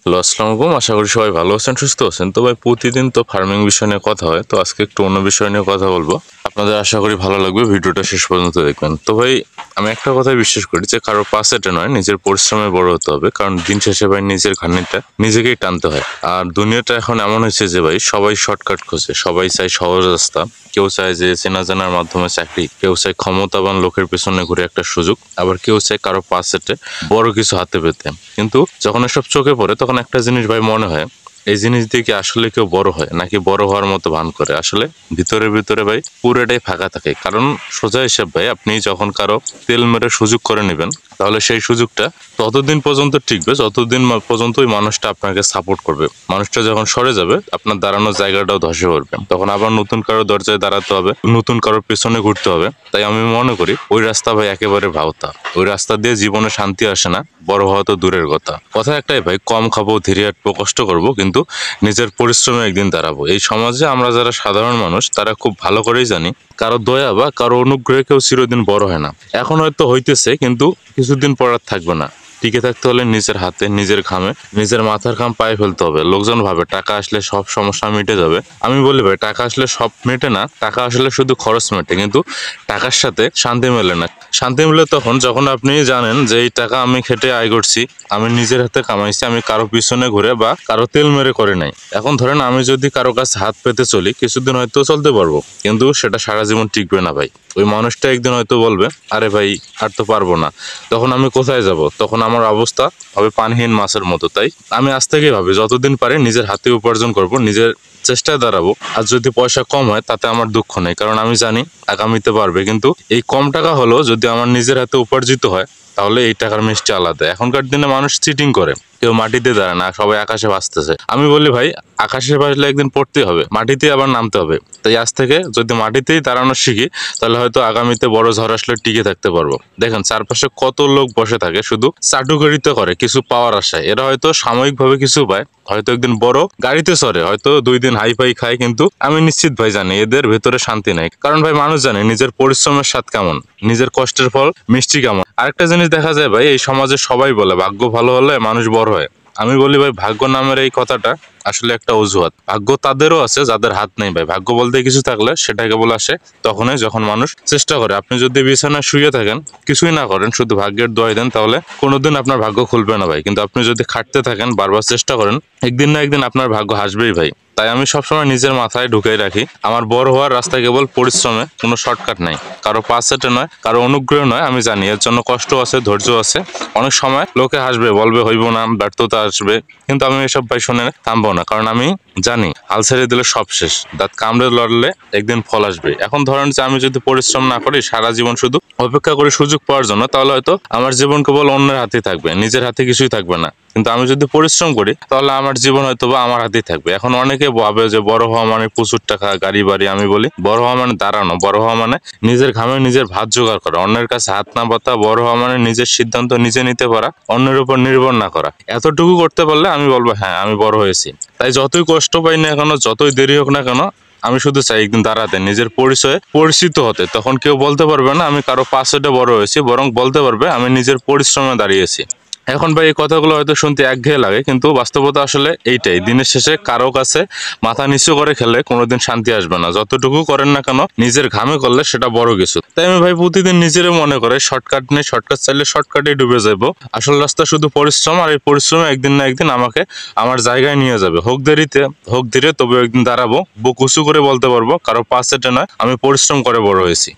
Hello, আসসালামু আলাইকুম। আশা করি সবাই ভালো আছেন, সুস্থ আছেন। তো ভাই প্রতিদিন তো ফার্মিং বিষয় নিয়ে কথা হয়, তো আজকে একটু অন্য বিষয় নিয়ে কথা বলবো। আপনাদের আশা করি ভালো লাগবে, ভিডিওটা শেষ পর্যন্ত দেখবেন। তো ভাই আমি একটা কথাই বিশ্বাস করি যে কারো পাশেটা নয়, নিজের পরিশ্রমে বড় হতে হবে। কারণ দিন শেষে ভাই নিজের ঘানিটা নিজেকেই টানতে হয়। আর দুনিয়াটা এখন এমন হয়েছে যে ভাই সবাই শর্টকাট খোঁজে, সবাই চায় সহজ রাস্তা। কেউ চায় যে চেনা জানার মাধ্যমে চাকরি, কেউ চায় ক্ষমতাবান লোকের পেছনে ঘুরে একটা সুযোগ, আবার কেউ চায় কারো পাশেটে বড় কিছু হাতে পেতে। কিন্তু যখন এসব চোখে পড়ে তখন একটা জিনিস ভাই মনে হয়, এই জিনিস দিয়ে কি আসলে কেউ বড় হয় নাকি বড় হওয়ার মতো ভান করে? আসলে ভিতরে ভিতরে ভাই পুরোটাই ফাঁকা থাকে। কারণ সোজা হিসাব ভাই, আপনি যখন কারো তেল মেরে সুযোগ করে নেবেন, তাহলে সেই সুযোগটা ততদিন পর্যন্ত টিকবে যতদিন পর্যন্ত ওই মানুষটা আপনাকে সাপোর্ট করবে। মানুষটা যখন সরে যাবে, আপনার দাঁড়ানোর জায়গাটাও ধসে পড়বে। তখন আবার নতুন কারো দরজায় দাঁড়াতে হবে, নতুন কারোর পেছনে ঘুরতে হবে। তাই আমি মনে করি ওই রাস্তা ভাই একেবারে ভাওতা। ওই রাস্তা দিয়ে জীবনে শান্তি আসে না, বড় হওয়া তো দূরের কথা। কথা একটাই ভাই, কম খাবো, ধীরে হাঁটবো, কষ্ট করব, কিন্তু নিজের পরিশ্রমে একদিন দাঁড়াবো। এই সমাজে আমরা যারা সাধারণ মানুষ, তারা খুব ভালো করেই জানি কারো দয়া বা কারো অনুগ্রহে কেউ চিরদিন বড় হয় না। এখন হয়তো হইতেছে, কিন্তু কিছুদিন পর আর থাকবে না। টিকে থাকতে হলে নিজের হাতে, নিজের ঘামে, নিজের মাথার ঘাম পায়ে ফেলতে হবে। লোকজন ভাবে টাকা আসলে সব সমস্যা মিটে যাবে। আমি বলি ভাই, টাকা আসলে সব মেটে না, টাকা আসলে শুধু খরচ মেটে, কিন্তু টাকার সাথে শান্তি মেলে না। শান্তি মিলে তখন যখন আপনি জানেন যে এই টাকা আমি খেটে আয় করছি, আমি নিজের হাতে কামাইছি, আমি কারো পিছনে ঘুরে বা কারো তেল মেরে করে নাই। এখন ধরেন আমি যদি কারো কাছে হাত পেতে চলি, কিছুদিন হয়তো চলতে পারবো, কিন্তু সেটা সারা জীবন টিকবে না ভাই। ওই মানুষটা একদিন হয়তো বলবে, আরে ভাই আর তো পারবো না। তখন আমি কোথায় যাব? তখন আমার অবস্থা হবে পানিহীন মাছের মতো। তাই আমি আজ থেকেই ভাবি, যতদিন পারি নিজের হাতে উপার্জন করব, নিজের চেষ্টায় দাঁড়াবো। আর যদি পয়সা কম হয় তাতে আমার দুঃখ নেই, কারণ আমি জানি আগামীতে পারবে। কিন্তু এই কম টাকা হলেও যদি আমার নিজের হাতে উপার্জিত হয়, তাহলে এই টাকার মিষ্টি আলাদা। এখনকার দিনে মানুষ চিটিং করে, কেউ মাটিতে দাঁড়ায় না, সবাই আকাশে ভাসতেছে। আমি বলি ভাই, আকাশে ভাসলে একদিন পড়তেই হবে, মাটিতে আবার নামতে হবে। তাই আজ থেকে যদি মাটিতেই দাঁড়ানো শিখি, তাহলে হয়তো আগামীতে বড় ঝড় আসলে টিকে থাকতে পারবো। দেখেন চারপাশে কত লোক বসে থাকে শুধু চাটুকারিতা করে কিছু পাওয়ার আশায়। এরা হয়তো সাময়িকভাবে কিছু পায়, হয়তো একদিন বড় গাড়িতে চড়ে, হয়তো 2 দিন হাই ফাই খায়, কিন্তু আমি নিশ্চিত ভাই জানি এদের ভেতরে শান্তি নাই। কারণ ভাই মানুষ জানে নিজের পরিশ্রমের স্বাদ কেমন, নিজের কষ্টের ফল মিষ্টি কেমন। আরেকটা জিনিস দেখা যায় ভাই, এই সমাজে সবাই বলে ভাগ্য ভালো হলে মানুষ বড় হয়। আমি বলি ভাই, ভাগ্য নামের এই কথাটা আসলে একটা অজুহাত। ভাগ্য তাদেরও আছে যাদের হাত নেই ভাই। ভাগ্য বলতে কিছু থাকলে সেটা কেবল আসে তখনই যখন মানুষ চেষ্টা করে। আপনি যদি বিছানায় শুয়ে থাকেন, কিছুই না করেন, শুধু ভাগ্যের দোয়াই দেন, তাহলে কোনোদিন আপনার ভাগ্য খুলবে না ভাই। কিন্তু আপনি যদি খাটতে থাকেন, বারবার চেষ্টা করেন, একদিন না একদিন আপনার ভাগ্য হাসবেই ভাই। তাই আমি সবসময় নিজের মাথায় ঢুকাই রাখি, আমার বড় হওয়ার রাস্তা কেবল পরিশ্রমে, কোনো শর্টকাট নাই। কারো পাশেটে নয়, কারো অনুগ্রহ নয়। আমি জানি এর জন্য কষ্ট আছে, ধৈর্য আছে। অনেক সময় লোকে হাসবে, বলবে হইব না, ব্যর্থতা আসবে, কিন্তু আমি এসব ভাই শুনে থামবো না। কারণ আমি জানি হাল ছেড়ে দিলে সব শেষ, দাঁত কামড়ে লড়লে একদিন ফল আসবে। এখন ধরেন যে আমি যদি পরিশ্রম না করি, সারা জীবন শুধু অপেক্ষা করি সুযোগ পাওয়ার জন্য, তাহলে হয়তো আমার জীবন কেবল অন্যের হাতে থাকবে, নিজের হাতে কিছুই থাকবে না। কিন্তু আমি যদি পরিশ্রম করি, তাহলে আমার জীবন হয়তো বা আমার হাতেই থাকবে। এখন অনেকে ভাবে যে বড় হওয়া মানে প্রচুর টাকা, গাড়ি বাড়ি। আমি বলি বড় হওয়া মানে দাঁড়ানো, বড় হওয়া মানে নিজের ঘামে নিজের ভাত জোগাড় করা, অন্যের কাছে হাত না পাতা। বড় হওয়া মানে নিজের সিদ্ধান্ত নিজে নিতে পারা, অন্যের উপর নির্ভর না করা। এতটুকু করতে পারলে আমি বলবো হ্যাঁ, আমি বড় হয়েছি। তাই যতই কষ্ট পাই না কেন, যতই দেরি হোক না কেন, আমি শুধু চাই একদিন দাঁড়াতে, নিজের পরিচয়ে পরিচিত হতে। তখন কেউ বলতে পারবে না আমি কারো পাশে বড় হয়েছি, বরং বলতে পারবে আমি নিজের পরিশ্রমে দাঁড়িয়েছি। এখন ভাই এই কথাগুলো হয়তো শুনতে একঘেয়ে লাগে, কিন্তু বাস্তবতা আসলে এইটাই। দিনের শেষে কারো কাছে মাথা নিচু করে খেলে কোনোদিন শান্তি আসবে না। যতটুকু করেন না কেন, নিজের ঘামে করলে সেটা বড় কিছু। তাই আমি ভাই প্রতিদিন নিজের মনে করে, শর্টকাট নেই, শর্টকাট চাইলে শর্টকাটেই ডুবে যাবো। আসল রাস্তা শুধু পরিশ্রম, আর এই পরিশ্রমে একদিন না একদিন আমাকে আমার জায়গায় নিয়ে যাবে। হোক দেরিতে, হোক ধীরে, তবে একদিন দাঁড়াবো, বুক উঁচু করে বলতে পারবো কারো পাশেটে নয়, আমি পরিশ্রম করে বড় হয়েছি।